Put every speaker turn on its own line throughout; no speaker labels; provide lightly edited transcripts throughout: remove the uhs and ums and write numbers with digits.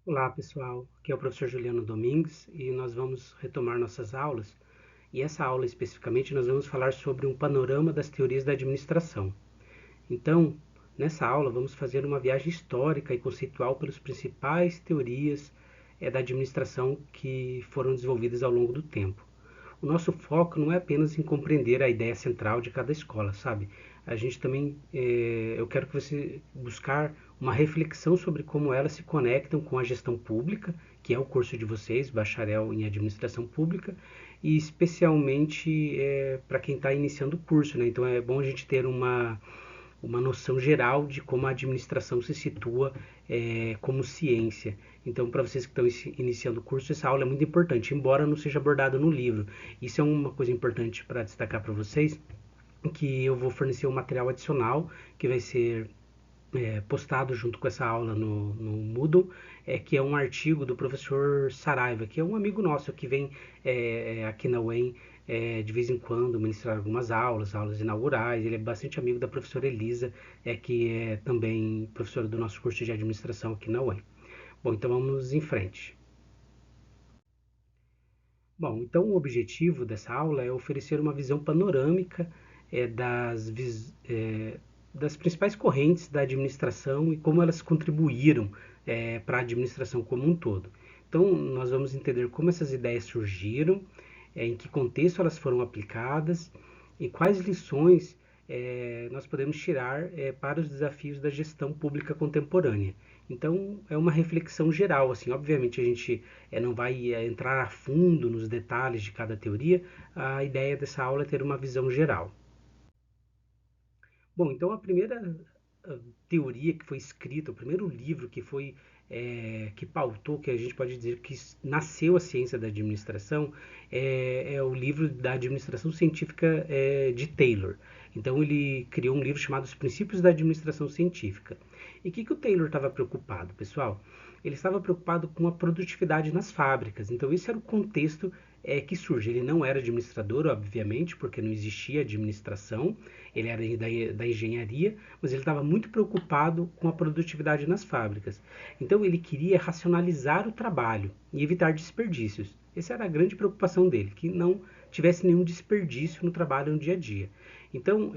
Olá pessoal, aqui é o professor Juliano Domingues e nós vamos retomar nossas aulas. E essa aula especificamente nós vamos falar sobre um panorama das teorias da administração. Então, nessa aula vamos fazer uma viagem histórica e conceitual pelas principais teorias da administração que foram desenvolvidas ao longo do tempo. O nosso foco não é apenas em compreender a ideia central de cada escola, sabe? A gente também, eu quero que você buscar uma reflexão sobre como elas se conectam com a gestão pública, que é o curso de vocês, bacharel em administração pública, e especialmente para quem está iniciando o curso, né? Então é bom a gente ter uma noção geral de como a administração se situa como ciência. Então, para vocês que estão iniciando o curso, essa aula é muito importante, embora não seja abordada no livro. Isso é uma coisa importante para destacar para vocês, que eu vou fornecer um material adicional que vai ser postado junto com essa aula no Moodle, que é um artigo do professor Saraiva, que é um amigo nosso que vem aqui na UEM de vez em quando ministrar algumas aulas inaugurais. Ele é bastante amigo da professora Elisa, que é também professora do nosso curso de administração aqui na UEM. Bom, então vamos em frente. Bom, então o objetivo dessa aula é oferecer uma visão panorâmica é, das, é, das principais correntes da administração e como elas contribuíram para a administração como um todo. Então, nós vamos entender como essas ideias surgiram, em que contexto elas foram aplicadas e quais lições nós podemos tirar para os desafios da gestão pública contemporânea. Então, é uma reflexão geral, assim, obviamente a gente não vai entrar a fundo nos detalhes de cada teoria, a ideia dessa aula é ter uma visão geral. Bom, então a primeira teoria que foi escrita, o primeiro livro que foi que pautou, que a gente pode dizer que nasceu a ciência da administração, é o livro da administração científica de Taylor. Então ele criou um livro chamado Os Princípios da Administração Científica. E o que o Taylor estava preocupado, pessoal? Ele estava preocupado com a produtividade nas fábricas. Então esse era o contexto que surge. Ele não era administrador, obviamente, porque não existia administração, ele era da engenharia, mas ele estava muito preocupado com a produtividade nas fábricas. Então ele queria racionalizar o trabalho e evitar desperdícios. Essa era a grande preocupação dele, que não tivesse nenhum desperdício no trabalho no dia a dia. Então,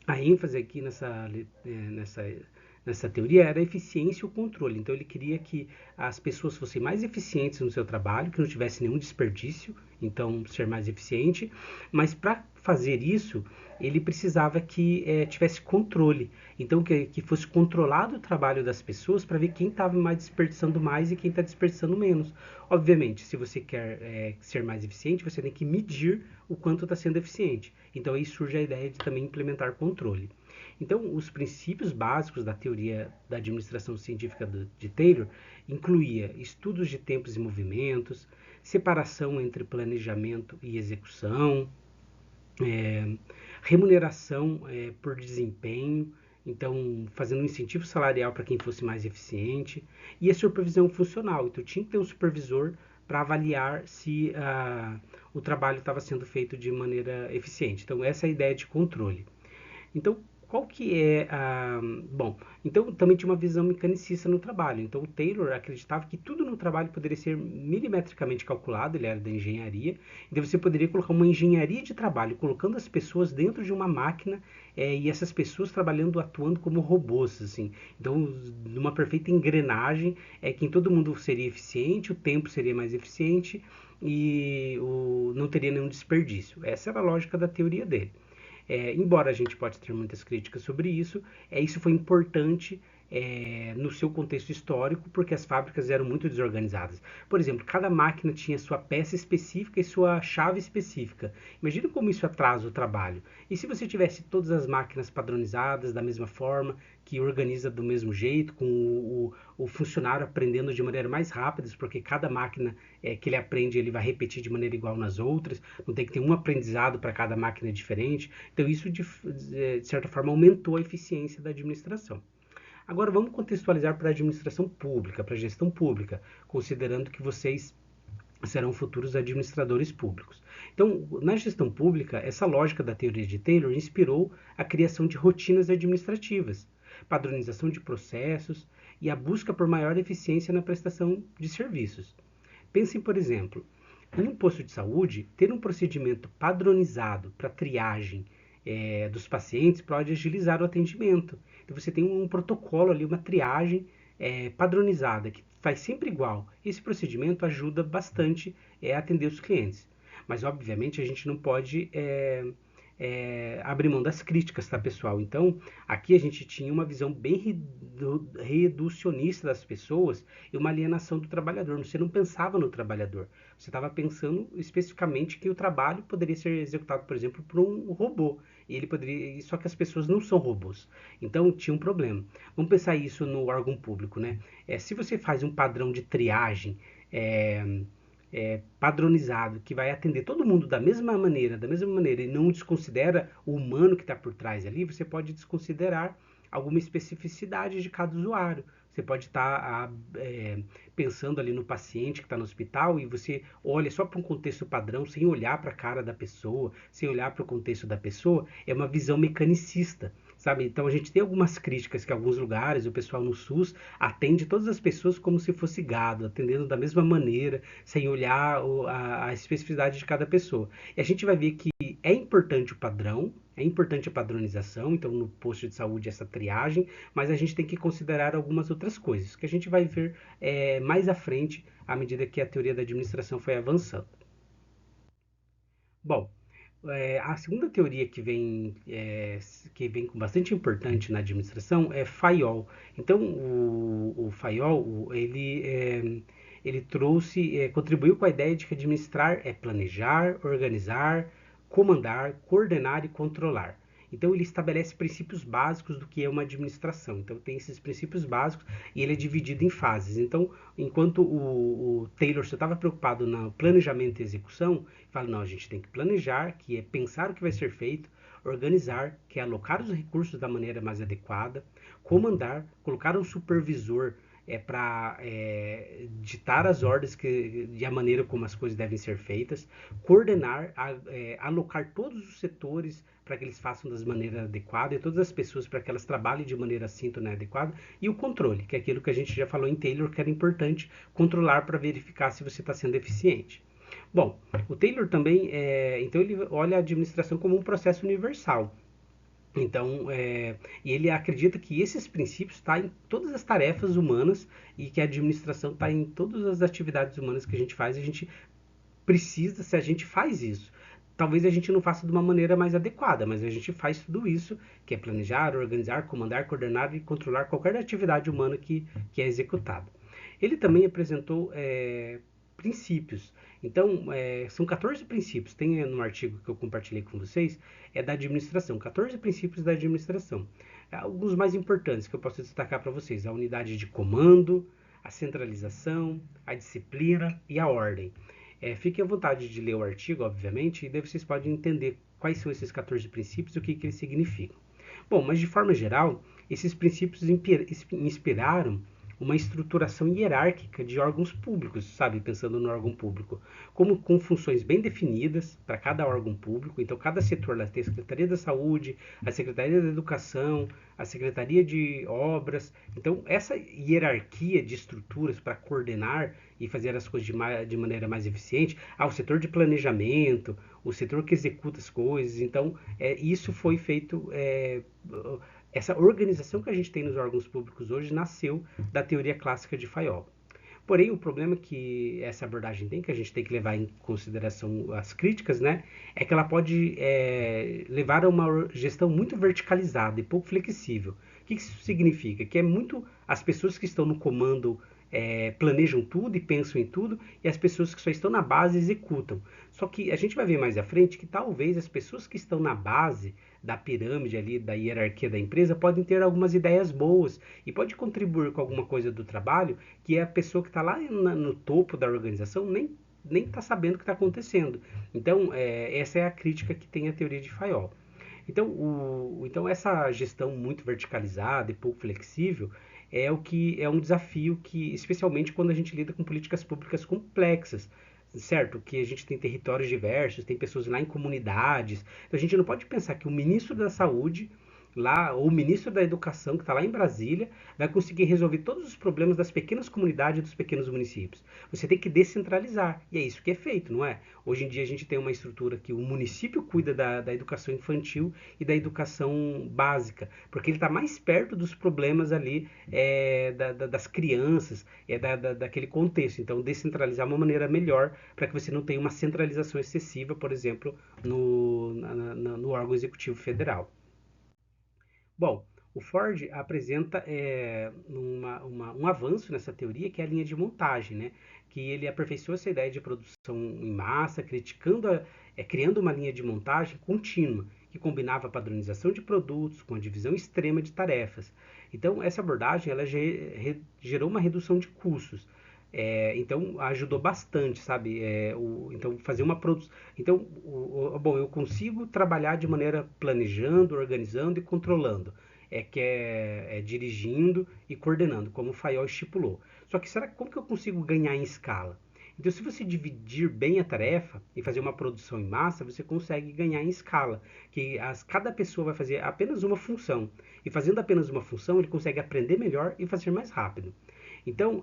a ênfase aqui nessa teoria era a eficiência e o controle. Então ele queria que as pessoas fossem mais eficientes no seu trabalho, que não tivesse nenhum desperdício, então ser mais eficiente, mas para fazer isso ele precisava que tivesse controle, então que fosse controlado o trabalho das pessoas para ver quem estava mais desperdiçando mais e quem está desperdiçando menos. Obviamente, se você quer ser mais eficiente, você tem que medir o quanto está sendo eficiente. Então aí surge a ideia de também implementar controle. Então, os princípios básicos da teoria da administração científica de Taylor incluía estudos de tempos e movimentos, separação entre planejamento e execução, é, remuneração por desempenho, então fazendo um incentivo salarial para quem fosse mais eficiente, e a supervisão funcional. Então tinha que ter um supervisor para avaliar se o trabalho estava sendo feito de maneira eficiente. Então essa é a ideia de controle. Então, qual que é a. Bom, então também tinha uma visão mecanicista no trabalho. Então, o Taylor acreditava que tudo no trabalho poderia ser milimetricamente calculado, ele era da engenharia. Então, você poderia colocar uma engenharia de trabalho, colocando as pessoas dentro de uma máquina e essas pessoas trabalhando, atuando como robôs, assim. Então, numa perfeita engrenagem, que em todo mundo seria eficiente, o tempo seria mais eficiente e não teria nenhum desperdício. Essa era a lógica da teoria dele. Embora a gente possa ter muitas críticas sobre isso, isso foi importante no seu contexto histórico, porque as fábricas eram muito desorganizadas. Por exemplo, cada máquina tinha sua peça específica e sua chave específica. Imagina como isso atrasa o trabalho. E se você tivesse todas as máquinas padronizadas da mesma forma, que organiza do mesmo jeito, com o funcionário aprendendo de maneira mais rápida, porque cada máquina que ele aprende ele vai repetir de maneira igual nas outras, não tem que ter um aprendizado para cada máquina diferente. Então isso de certa forma aumentou a eficiência da administração. Agora vamos contextualizar para a administração pública, para a gestão pública, considerando que vocês serão futuros administradores públicos. Então, na gestão pública, essa lógica da teoria de Taylor inspirou a criação de rotinas administrativas, padronização de processos e a busca por maior eficiência na prestação de serviços. Pensem, por exemplo, em um posto de saúde, ter um procedimento padronizado para triagem dos pacientes pode agilizar o atendimento. Então você tem um protocolo ali, uma triagem padronizada, que faz sempre igual. Esse procedimento ajuda bastante a atender os clientes. Mas, obviamente, a gente não pode abrir mão das críticas, tá, pessoal? Então, aqui a gente tinha uma visão bem reducionista das pessoas e uma alienação do trabalhador. Você não pensava no trabalhador. Você estava pensando especificamente que o trabalho poderia ser executado, por exemplo, por um robô. E ele poderia, só que as pessoas não são robôs. Então tinha um problema. Vamos pensar isso no órgão público, né? Se você faz um padrão de triagem padronizado que vai atender todo mundo da mesma maneira, e não desconsidera o humano que está por trás ali, você pode desconsiderar alguma especificidade de cada usuário. Você pode estar pensando ali no paciente que está no hospital e você olha só para um contexto padrão, sem olhar para a cara da pessoa, sem olhar para o contexto da pessoa, é uma visão mecanicista. Sabe? Então a gente tem algumas críticas que em alguns lugares o pessoal no SUS atende todas as pessoas como se fosse gado, atendendo da mesma maneira, sem olhar a especificidade de cada pessoa. E a gente vai ver que é importante o padrão, é importante a padronização, então no posto de saúde essa triagem, mas a gente tem que considerar algumas outras coisas, que a gente vai ver mais à frente, à medida que a teoria da administração foi avançando. Bom, a segunda teoria que vem com bastante importante na administração é Fayol. Então, o Fayol, ele trouxe, contribuiu com a ideia de que administrar é planejar, organizar, comandar, coordenar e controlar. Então ele estabelece princípios básicos do que é uma administração. Então tem esses princípios básicos e ele é dividido em fases. Então, enquanto o Taylor só estava preocupado no planejamento e execução, fala, não, a gente tem que planejar, que é pensar o que vai ser feito, organizar, que é alocar os recursos da maneira mais adequada, comandar, colocar um supervisor para ditar as ordens e a maneira como as coisas devem ser feitas, coordenar, alocar todos os setores para que eles façam das maneiras adequadas e todas as pessoas para que elas trabalhem de maneira síntona e adequada, e o controle, que é aquilo que a gente já falou em Taylor, que era importante controlar para verificar se você está sendo eficiente. Bom, o Taylor também, então ele olha a administração como um processo universal. Então, e ele acredita que esses princípios estão em todas as tarefas humanas e que a administração está em todas as atividades humanas que a gente faz. E a gente precisa, se a gente faz isso, talvez a gente não faça de uma maneira mais adequada, mas a gente faz tudo isso, que é planejar, organizar, comandar, coordenar e controlar qualquer atividade humana que é executada. Ele também apresentou princípios. Então, são 14 princípios. Tem no artigo que eu compartilhei com vocês, da administração. 14 princípios da administração. Alguns mais importantes que eu posso destacar para vocês. A unidade de comando, a centralização, a disciplina e a ordem. Fiquem à vontade de ler o artigo, obviamente, e daí vocês podem entender quais são esses 14 princípios e o que eles significam. Bom, mas de forma geral, esses princípios inspiraram uma estruturação hierárquica de órgãos públicos, sabe, pensando no órgão público, como com funções bem definidas para cada órgão público. Então, cada setor lá tem a Secretaria da Saúde, a Secretaria da Educação, a Secretaria de Obras. Então, essa hierarquia de estruturas para coordenar e fazer as coisas de maneira mais eficiente, o setor de planejamento, o setor que executa as coisas. Então, isso foi feito. Essa organização que a gente tem nos órgãos públicos hoje nasceu da teoria clássica de Fayol. Porém, o problema que essa abordagem tem, que a gente tem que levar em consideração as críticas, né, é que ela pode levar a uma gestão muito verticalizada e pouco flexível. O que isso significa? Que as pessoas que estão no comando planejam tudo e pensam em tudo, e as pessoas que só estão na base executam. Só que a gente vai ver mais à frente que talvez as pessoas que estão na base da pirâmide ali, da hierarquia da empresa, podem ter algumas ideias boas e pode contribuir com alguma coisa do trabalho que a pessoa que está lá no topo da organização nem está sabendo o que está acontecendo. Então, essa é a crítica que tem a teoria de Fayol. Então essa gestão muito verticalizada e pouco flexível é um desafio que, especialmente quando a gente lida com políticas públicas complexas, certo? Que a gente tem territórios diversos, tem pessoas lá em comunidades. Então a gente não pode pensar que o ministro da Saúde lá, ou o ministro da Educação, que está lá em Brasília, vai conseguir resolver todos os problemas das pequenas comunidades e dos pequenos municípios. Você tem que descentralizar, e é isso que é feito, não é? Hoje em dia a gente tem uma estrutura que o município cuida da educação infantil e da educação básica, porque ele está mais perto dos problemas ali das crianças, daquele contexto. Então, descentralizar é uma maneira melhor para que você não tenha uma centralização excessiva, por exemplo, no órgão executivo federal. Bom, o Ford apresenta um avanço nessa teoria, que é a linha de montagem, né? Que ele aperfeiçoa essa ideia de produção em massa, criando uma linha de montagem contínua, que combinava a padronização de produtos com a divisão extrema de tarefas. Então, essa abordagem ela gerou uma redução de custos. Então ajudou bastante, sabe? Então fazer uma produção. Então, bom, eu consigo trabalhar de maneira planejando, organizando e controlando. Dirigindo e coordenando, como o Fayol estipulou. Só que como que eu consigo ganhar em escala? Então, se você dividir bem a tarefa e fazer uma produção em massa, você consegue ganhar em escala, cada pessoa vai fazer apenas uma função. E fazendo apenas uma função, ele consegue aprender melhor e fazer mais rápido. Então,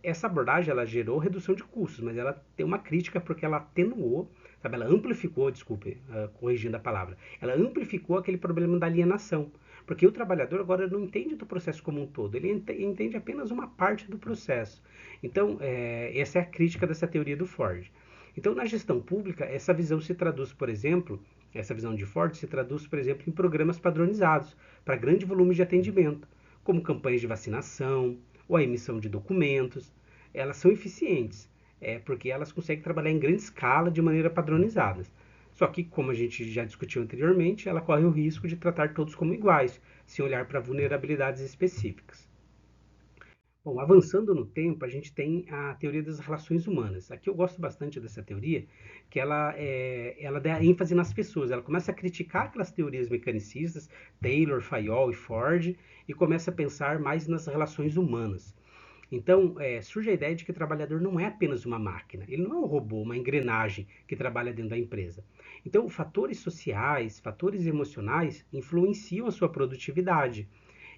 essa abordagem ela gerou redução de custos, mas ela tem uma crítica porque ela atenuou, sabe, ela amplificou, desculpe, corrigindo a palavra, ela amplificou aquele problema da alienação. Porque o trabalhador agora não entende do processo como um todo, ele entende apenas uma parte do processo. Então, essa é a crítica dessa teoria do Ford. Então, na gestão pública, essa visão se traduz, por exemplo, essa visão de Ford se traduz, por exemplo, em programas padronizados para grande volume de atendimento, como campanhas de vacinação ou a emissão de documentos. Elas são eficientes, porque elas conseguem trabalhar em grande escala de maneira padronizada. Só que, como a gente já discutiu anteriormente, ela corre o risco de tratar todos como iguais, sem olhar para vulnerabilidades específicas. Bom, avançando no tempo, a gente tem a teoria das relações humanas. Aqui eu gosto bastante dessa teoria, que ela dá ênfase nas pessoas. Ela começa a criticar aquelas teorias mecanicistas, Taylor, Fayol e Ford, e começa a pensar mais nas relações humanas. Então, surge a ideia de que o trabalhador não é apenas uma máquina, ele não é um robô, uma engrenagem que trabalha dentro da empresa. Então, fatores sociais, fatores emocionais influenciam a sua produtividade.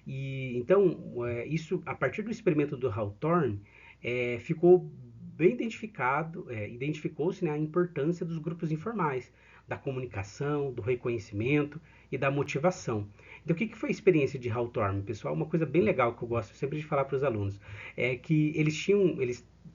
E então, isso a partir do experimento do Hawthorne, ficou bem identificado, identificou-se, né, a importância dos grupos informais, da comunicação, do reconhecimento e da motivação. Então, o que foi a experiência de Hawthorne, pessoal? Uma coisa bem legal que eu gosto sempre de falar para os alunos é que eles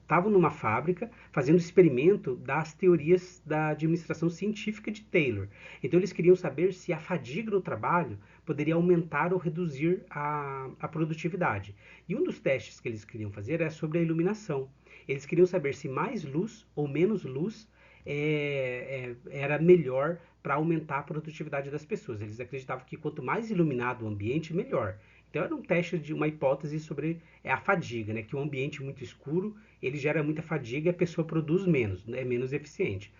estavam numa fábrica fazendo experimento das teorias da administração científica de Taylor. Então, eles queriam saber se a fadiga no trabalho poderia aumentar ou reduzir a produtividade. E um dos testes que eles queriam fazer era sobre a iluminação. Eles queriam saber se mais luz ou menos luz era melhor para aumentar a produtividade das pessoas. Eles acreditavam que quanto mais iluminado o ambiente, melhor. Então era um teste de uma hipótese sobre a fadiga, né? Que um ambiente muito escuro ele gera muita fadiga e a pessoa produz menos, é menos eficiente.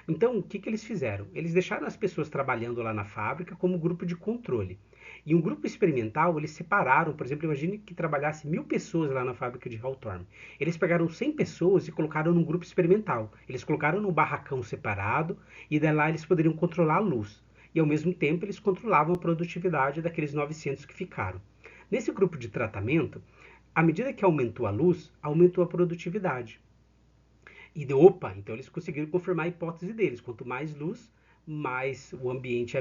Então, o que eles fizeram? Eles deixaram as pessoas trabalhando lá na fábrica como grupo de controle. E um grupo experimental, eles separaram, por exemplo, imagine que trabalhasse 1.000 pessoas lá na fábrica de Hawthorne. Eles pegaram 100 pessoas e colocaram num grupo experimental. Eles colocaram num barracão separado e de lá eles poderiam controlar a luz. E ao mesmo tempo eles controlavam a produtividade daqueles 900 que ficaram. Nesse grupo de tratamento, à medida que aumentou a luz, aumentou a produtividade. Opa, então eles conseguiram confirmar a hipótese deles. Quanto mais luz, mais o ambiente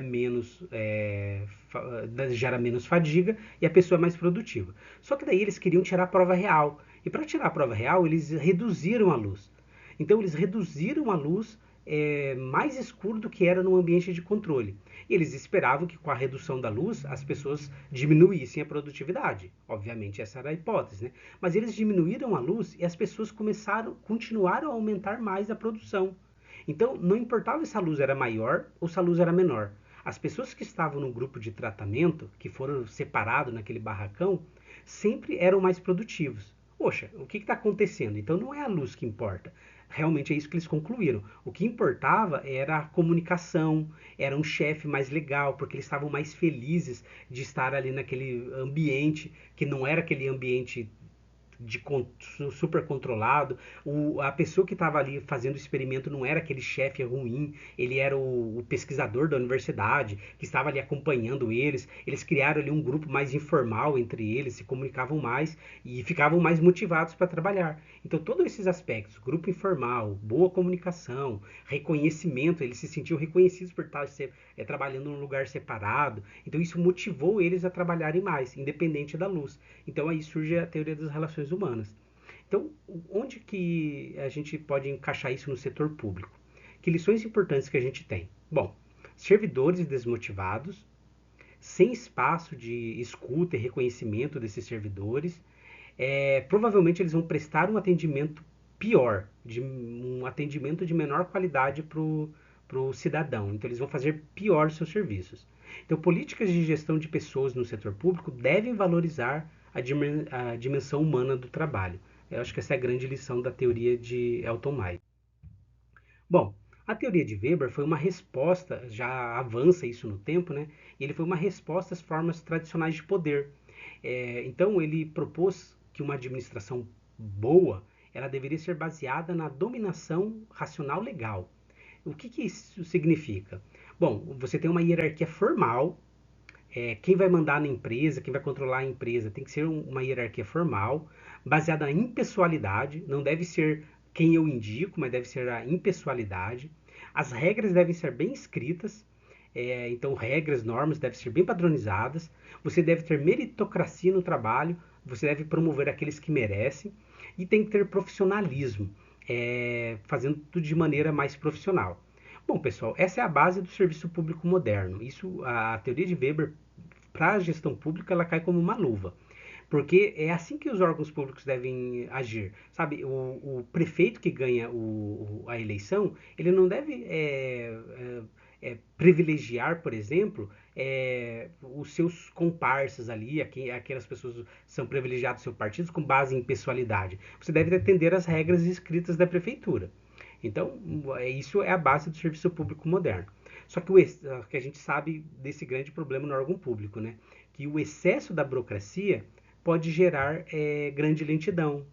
gera menos fadiga e a pessoa é mais produtiva. Só que daí eles queriam tirar a prova real. E para tirar a prova real, eles reduziram a luz. Então eles reduziram a luz mais escuro do que era no ambiente de controle. E eles esperavam que com a redução da luz as pessoas diminuíssem a produtividade. Obviamente essa era a hipótese, né? Mas eles diminuíram a luz e as pessoas continuaram a aumentar mais a produção. Então não importava se a luz era maior ou se a luz era menor. As pessoas que estavam no grupo de tratamento, que foram separados naquele barracão, sempre eram mais produtivos. Poxa, o que está acontecendo? Então não é a luz que importa. Realmente é isso que eles concluíram. O que importava era a comunicação, era um chefe mais legal, porque eles estavam mais felizes de estar ali naquele ambiente, que não era aquele ambiente super controlado. A pessoa que estava ali fazendo o experimento não era aquele chefe ruim, ele era o pesquisador da universidade que estava ali acompanhando eles. Eles criaram ali um grupo mais informal entre eles, se comunicavam mais e ficavam mais motivados para trabalhar. Então, todos esses aspectos, grupo informal, boa comunicação, reconhecimento, eles se sentiam reconhecidos por estar trabalhando num lugar separado. Então, isso motivou eles a trabalharem mais, independente da luz. Então, aí surge a teoria das relações humanas. Então, onde que a gente pode encaixar isso no setor público? Que lições importantes que a gente tem? Bom, servidores desmotivados, sem espaço de escuta e reconhecimento desses servidores, provavelmente eles vão prestar um atendimento pior, um atendimento de menor qualidade para o cidadão. Então, eles vão fazer pior os seus serviços. Então, políticas de gestão de pessoas no setor público devem valorizar a dimensão humana do trabalho. Eu acho que essa é a grande lição da teoria de Elton May. Bom, a teoria de Weber foi uma resposta, já avança isso no tempo, né? Ele foi uma resposta às formas tradicionais de poder. Então, ele propôs que uma administração boa, ela deveria ser baseada na dominação racional legal. O que isso significa? Bom, você tem uma hierarquia formal. Quem vai mandar na empresa, quem vai controlar a empresa, tem que ser uma hierarquia formal, baseada na impessoalidade, não deve ser quem eu indico, mas deve ser a impessoalidade. As regras devem ser bem escritas, então regras, normas devem ser bem padronizadas. Você deve ter meritocracia no trabalho, você deve promover aqueles que merecem e tem que ter profissionalismo, fazendo tudo de maneira mais profissional. Bom, pessoal, essa é a base do serviço público moderno. Isso, a teoria de Weber para a gestão pública, ela cai como uma luva. Porque é assim que os órgãos públicos devem agir. Sabe, o prefeito que ganha a eleição, ele não deve privilegiar, por exemplo, os seus comparsas ali, aquelas pessoas que são privilegiados do seu partido com base em pessoalidade. Você deve atender às regras escritas da prefeitura. Então, isso é a base do serviço público moderno. Só que a gente sabe desse grande problema no órgão público, né? Que o excesso da burocracia pode gerar grande lentidão,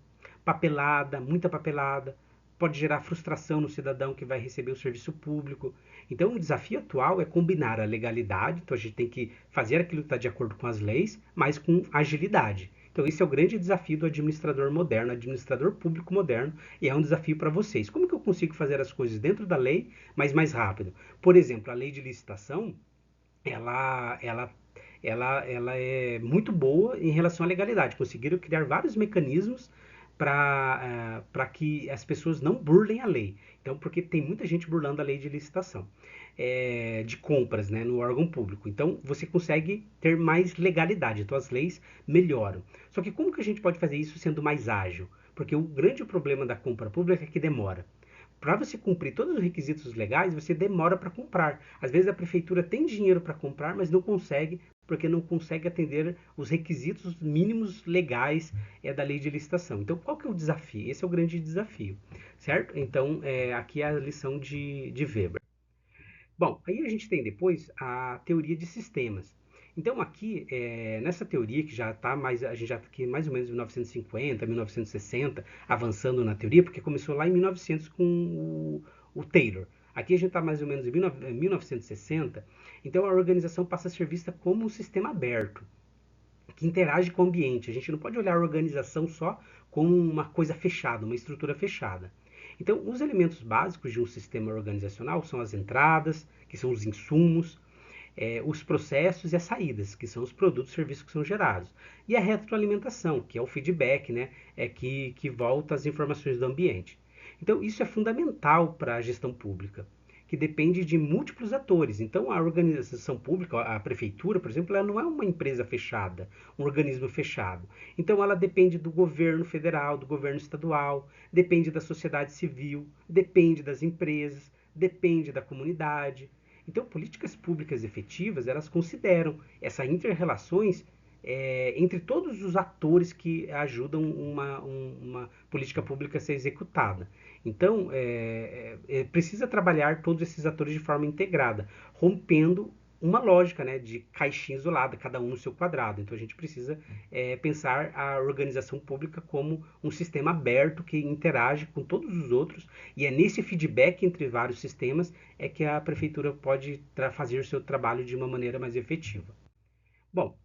papelada, muita papelada, pode gerar frustração no cidadão que vai receber o serviço público. Então, o desafio atual é combinar a legalidade, então a gente tem que fazer aquilo que está de acordo com as leis, mas com agilidade. Então, esse é o grande desafio do administrador moderno, administrador público moderno, e é um desafio para vocês. Como que eu consigo fazer as coisas dentro da lei, mas mais rápido? Por exemplo, a lei de licitação, ela, ela, ela é muito boa em relação à legalidade. Conseguiram criar vários mecanismos para que as pessoas não burlem a lei. Então, porque tem muita gente burlando a lei de licitação, de compras, né, no órgão público. Então, você consegue ter mais legalidade. Então, as leis melhoram. Só que como que a gente pode fazer isso sendo mais ágil? Porque o grande problema da compra pública é que demora. Para você cumprir todos os requisitos legais, você demora para comprar. Às vezes a prefeitura tem dinheiro para comprar, mas não consegue, porque não consegue atender os requisitos mínimos legais da lei de licitação. Então, qual que é o desafio? Esse é o grande desafio, certo? Então, aqui é a lição de Weber. Bom, aí a gente tem depois a teoria de sistemas. Então aqui, nessa teoria que já está mais, a gente já está aqui mais ou menos em 1950, 1960, avançando na teoria, porque começou lá em 1900 com o Taylor. Aqui a gente está mais ou menos em 1960, então a organização passa a ser vista como um sistema aberto, que interage com o ambiente. A gente não pode olhar a organização só como uma coisa fechada, uma estrutura fechada. Então, os elementos básicos de um sistema organizacional são as entradas, que são os insumos, os processos e as saídas, que são os produtos e serviços que são gerados. E a retroalimentação, que é o feedback, né, que volta as informações do ambiente. Então, isso é fundamental para a gestão pública, que depende de múltiplos atores. Então, a organização pública, a prefeitura, por exemplo, ela não é uma empresa fechada, um organismo fechado. Então, ela depende do governo federal, do governo estadual, depende da sociedade civil, depende das empresas, depende da comunidade. Então, políticas públicas efetivas, elas consideram essas inter-relações entre todos os atores que ajudam uma política pública a ser executada. Então, precisa trabalhar todos esses atores de forma integrada, rompendo uma lógica, né, de caixinha isolada, cada um no seu quadrado. Então a gente precisa pensar a organização pública como um sistema aberto que interage com todos os outros, e é nesse feedback entre vários sistemas é que a prefeitura pode fazer o seu trabalho de uma maneira mais efetiva. Bom,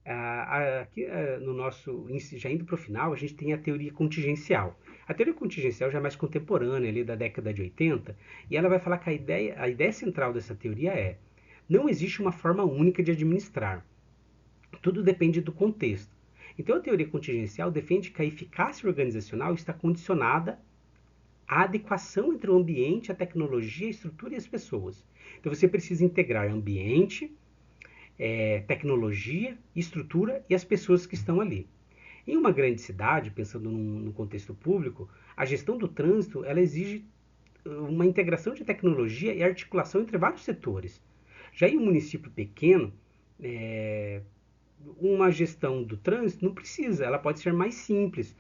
aqui no nosso, já indo para o final, a gente tem a teoria contingencial. A teoria contingencial já é mais contemporânea, ali da década de 80, e ela vai falar que a ideia central dessa teoria é: não existe uma forma única de administrar. Tudo depende do contexto. Então a teoria contingencial defende que a eficácia organizacional está condicionada à adequação entre o ambiente, a tecnologia, a estrutura e as pessoas. Então você precisa integrar ambiente, tecnologia, estrutura e as pessoas que estão ali. Em uma grande cidade, pensando no contexto público, a gestão do trânsito ela exige uma integração de tecnologia e articulação entre vários setores. Já em um município pequeno, uma gestão do trânsito não precisa, ela pode ser mais simples,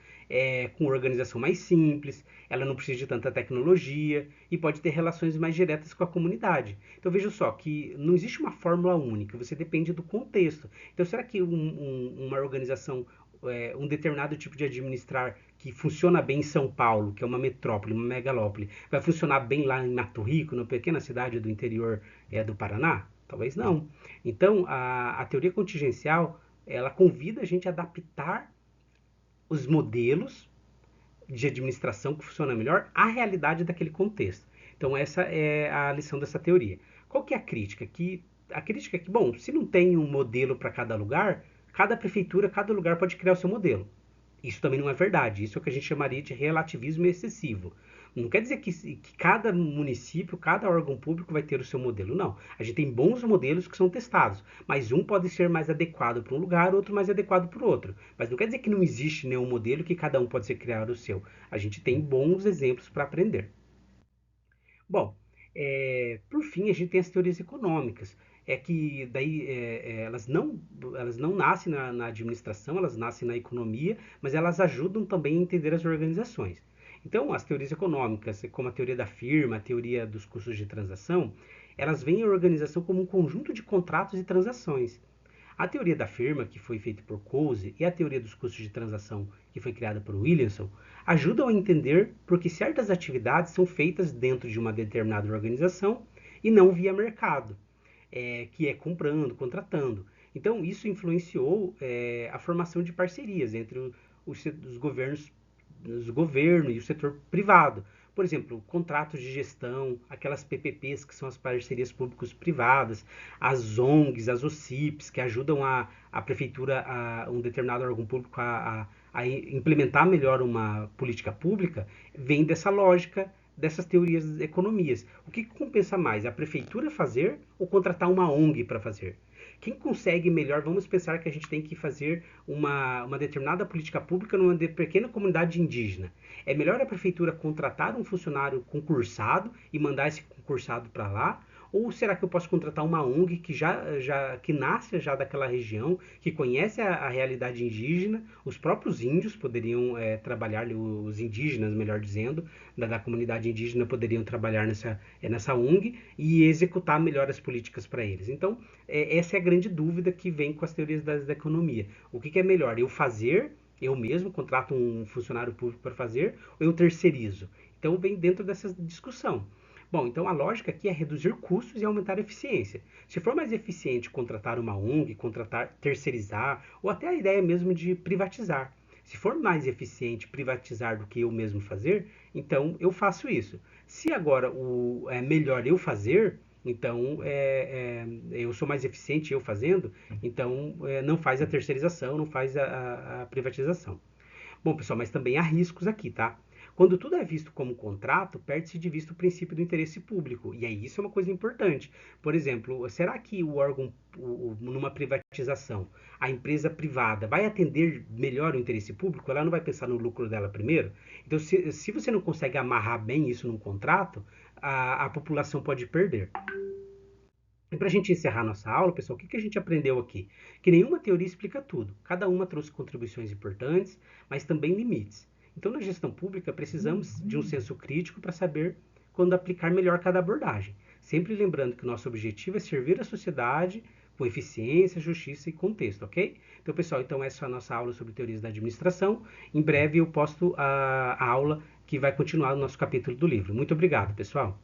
com organização mais simples, ela não precisa de tanta tecnologia e pode ter relações mais diretas com a comunidade. Então veja só que não existe uma fórmula única, você depende do contexto. Então será que uma organização, um determinado tipo de administrar que funciona bem em São Paulo, que é uma metrópole, uma megalópole, vai funcionar bem lá em Mato Rico, numa pequena cidade do interior do Paraná? Talvez não. Então, a teoria contingencial, ela convida a gente a adaptar os modelos de administração que funcionam melhor à realidade daquele contexto. Então, essa é a lição dessa teoria. Qual que é a crítica? A crítica é que, bom, se não tem um modelo para cada lugar, cada prefeitura, cada lugar pode criar o seu modelo. Isso também não é verdade. Isso é o que a gente chamaria de relativismo excessivo. Não quer dizer que cada município, cada órgão público vai ter o seu modelo. Não. A gente tem bons modelos que são testados, mas um pode ser mais adequado para um lugar, outro mais adequado para o outro. Mas não quer dizer que não existe nenhum modelo que cada um pode ser criado o seu. A gente tem bons exemplos para aprender. Bom, por fim, a gente tem as teorias econômicas. É que daí elas não nascem na administração, elas nascem na economia, mas elas ajudam também a entender as organizações. Então, as teorias econômicas, como a teoria da firma, a teoria dos custos de transação, elas veem a organização como um conjunto de contratos e transações. A teoria da firma, que foi feita por Coase, e a teoria dos custos de transação, que foi criada por Williamson, ajudam a entender por que certas atividades são feitas dentro de uma determinada organização e não via mercado, que é comprando, contratando. Então, isso influenciou a formação de parcerias entre os governos e o setor privado. Por exemplo, contratos de gestão, aquelas PPPs que são as parcerias públicos-privadas, as ONGs, as OCIPs, que ajudam a prefeitura, um determinado órgão público a implementar melhor uma política pública, vem dessa lógica dessas teorias das economias. O que compensa mais? A prefeitura fazer ou contratar uma ONG para fazer? Quem consegue melhor? Vamos pensar que a gente tem que fazer uma determinada política pública numa pequena comunidade indígena. É melhor a prefeitura contratar um funcionário concursado e mandar esse concursado para lá? Ou será que eu posso contratar uma ONG que nasce já daquela região, que conhece a realidade indígena? Os próprios índios poderiam trabalhar, os indígenas, melhor dizendo, da comunidade indígena poderiam trabalhar nessa ONG e executar melhor as políticas para eles. Então, essa é a grande dúvida que vem com as teorias da economia. O que é melhor? Eu mesmo contrato um funcionário público para fazer, ou eu terceirizo? Então, vem dentro dessa discussão. Bom, então a lógica aqui é reduzir custos e aumentar a eficiência. Se for mais eficiente contratar uma ONG, terceirizar, ou até a ideia mesmo de privatizar. Se for mais eficiente privatizar do que eu mesmo fazer, então eu faço isso. Se agora é melhor eu fazer, então eu sou mais eficiente eu fazendo, então não faz a terceirização, não faz a privatização. Bom, pessoal, mas também há riscos aqui, tá? Quando tudo é visto como contrato, perde-se de vista o princípio do interesse público. E aí isso é uma coisa importante. Por exemplo, será que o órgão, numa privatização, a empresa privada vai atender melhor o interesse público? Ela não vai pensar no lucro dela primeiro? Então, se você não consegue amarrar bem isso num contrato, a população pode perder. E para a gente encerrar nossa aula, pessoal, o que a gente aprendeu aqui? Que nenhuma teoria explica tudo. Cada uma trouxe contribuições importantes, mas também limites. Então, na gestão pública, precisamos de um senso crítico para saber quando aplicar melhor cada abordagem. Sempre lembrando que o nosso objetivo é servir a sociedade com eficiência, justiça e contexto, ok? Então, pessoal, essa é a nossa aula sobre teorias da administração. Em breve eu posto a aula que vai continuar no nosso capítulo do livro. Muito obrigado, pessoal!